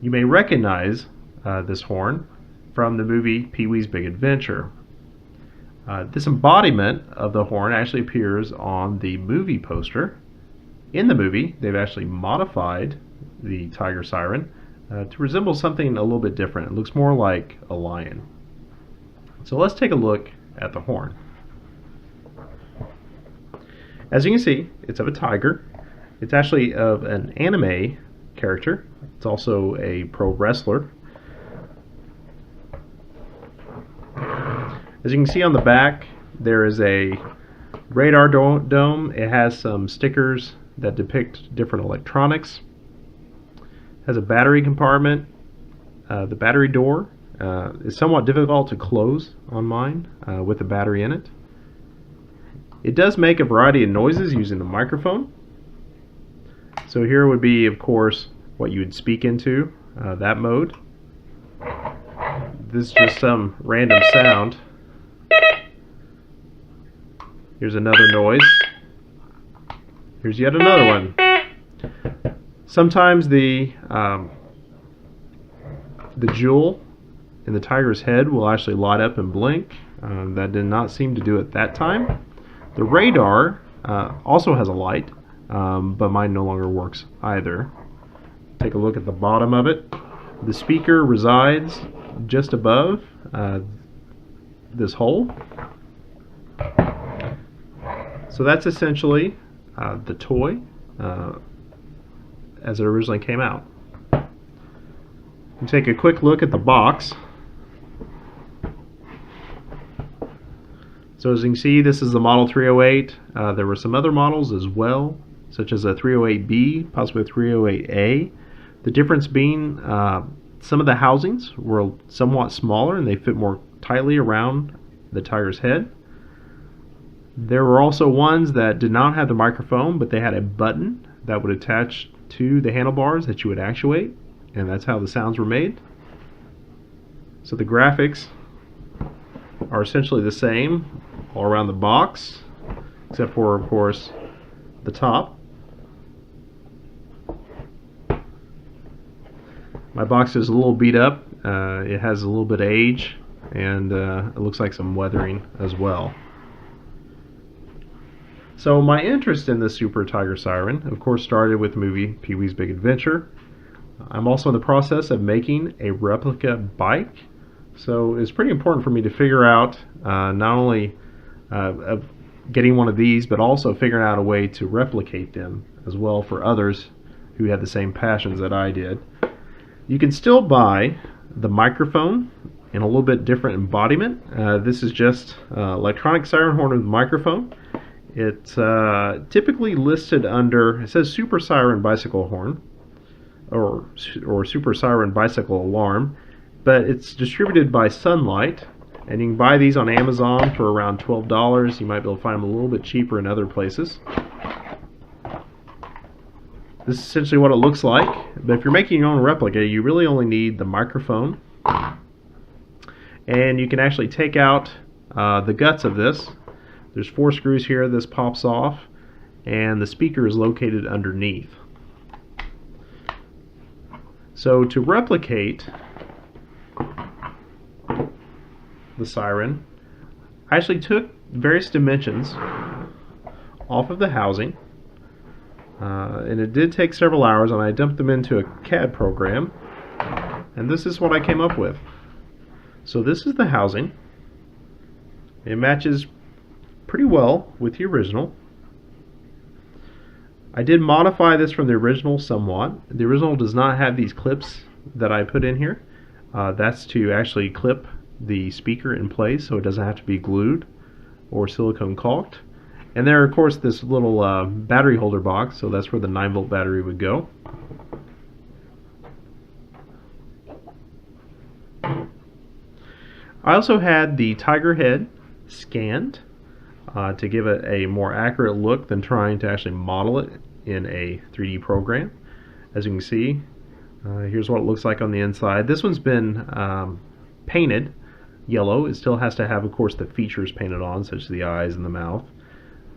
You may recognize this horn from the movie Pee-wee's Big Adventure. This embodiment of the horn actually appears on the movie poster. In the movie, they've actually modified the tiger siren to resemble something a little bit different. It looks more like a lion. So let's take a look at the horn. As you can see, it's of a tiger. It's actually of an anime character. It's also a pro wrestler. As you can see on the back, there is a radar dome. It has some stickers that depict different electronics. It has a battery compartment. The battery door is somewhat difficult to close on mine with the battery in it. It does make a variety of noises using the microphone. So here would be, of course, what you would speak into, that mode. This is just some random sound. Here's another noise. Here's yet another one. Sometimes the jewel in the tiger's head will actually light up and blink. That did not seem to do it that time. The radar also has a light, but mine no longer works either. Take a look at the bottom of it. The speaker resides just above this hole. So that's essentially the toy as it originally came out. You take a quick look at the box. So as you can see, this is the Model 308. There were some other models as well, such as a 308B, possibly a 308A. The difference being some of the housings were somewhat smaller and they fit more tightly around the tiger's head. There were also ones that did not have the microphone, but they had a button that would attach to the handlebars that you would actuate, and that's how the sounds were made. So the graphics are essentially the same all around the box, except for, of course, the top. My box is a little beat up. It has a little bit of age, and it looks like some weathering as well. So my interest in the Super Tiger Siren, of course, started with the movie Pee-wee's Big Adventure. I'm also in the process of making a replica bike. So it's pretty important for me to figure out not only of getting one of these, but also figuring out a way to replicate them as well for others who had the same passions that I did. You can still buy the microphone in a little bit different embodiment. This is just electronic siren horn with microphone. It's typically listed under, it says Super Siren Bicycle Horn or Super Siren Bicycle Alarm, but it's distributed by Sunlight, and you can buy these on Amazon for around $12. You might be able to find them a little bit cheaper in other places. This is essentially what it looks like, but if you're making your own replica, you really only need the microphone, and you can actually take out the guts of this. There's 4 screws here. This pops off, and the speaker is located underneath. So to replicate the siren, I actually took various dimensions off of the housing, and it did take several hours, and I dumped them into a CAD program, and this is what I came up with. So this is the housing. It matches pretty well with the original. I did modify this from the original somewhat. The original does not have these clips that I put in here. That's to actually clip the speaker in place so it doesn't have to be glued or silicone caulked. And there, of course, this little battery holder box, so that's where the 9-volt battery would go. I also had the tiger head scanned to give it a more accurate look than trying to actually model it in a 3D program. As you can see, here's what it looks like on the inside. This one's been painted yellow. It still has to have, of course, the features painted on, such as the eyes and the mouth.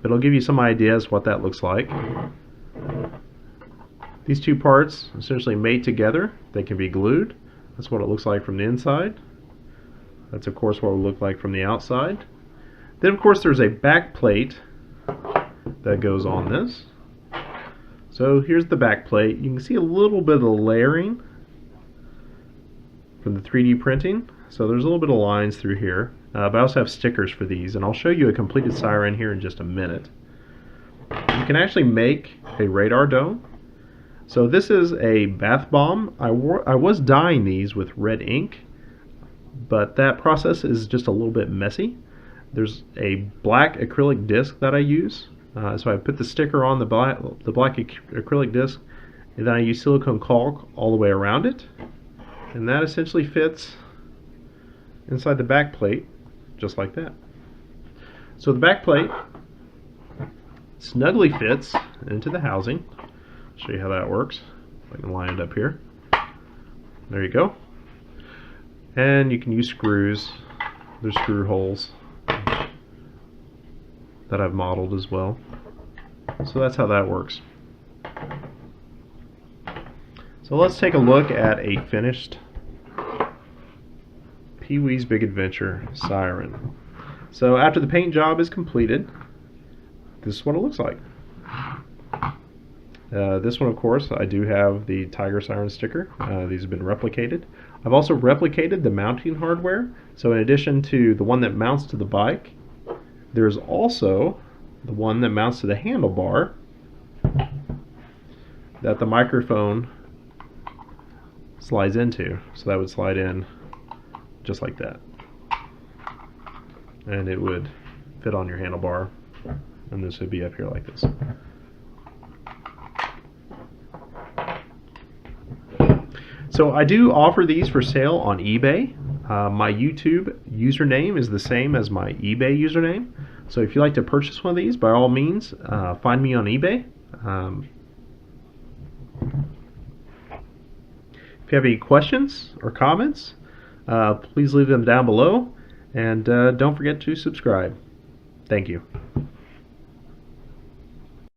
But it'll give you some ideas what that looks like. These two parts essentially mate together. They can be glued. That's what it looks like from the inside. That's of course what it will look like from the outside. Then of course there's a back plate that goes on this. So here's the back plate. You can see a little bit of the layering from the 3D printing. So there's a little bit of lines through here. But I also have stickers for these, and I'll show you a completed siren here in just a minute. You can actually make a radar dome. So this is a bath bomb. I was dyeing these with red ink, but that process is just a little bit messy. There's a black acrylic disc that I use. So I put the sticker on the black acrylic disc, and then I use silicone caulk all the way around it. And that essentially fits inside the back plate, just like that. So the back plate snugly fits into the housing. I'll show you how that works. If I can line it up here. There you go. And you can use screws. There's screw holes that I've modeled as well. So that's how that works. So let's take a look at a finished Pee-wee's Big Adventure siren. So after the paint job is completed, this is what it looks like. This one, of course, I do have the Tiger Siren sticker. These have been replicated. I've also replicated the mounting hardware. So in addition to the one that mounts to the bike, there's also the one that mounts to the handlebar that the microphone slides into. So that would slide in just like that. And it would fit on your handlebar, and this would be up here like this. So I do offer these for sale on eBay. My YouTube username is the same as my eBay username. So if you'd like to purchase one of these, by all means, find me on eBay. If you have any questions or comments, please leave them down below, and don't forget to subscribe. Thank you.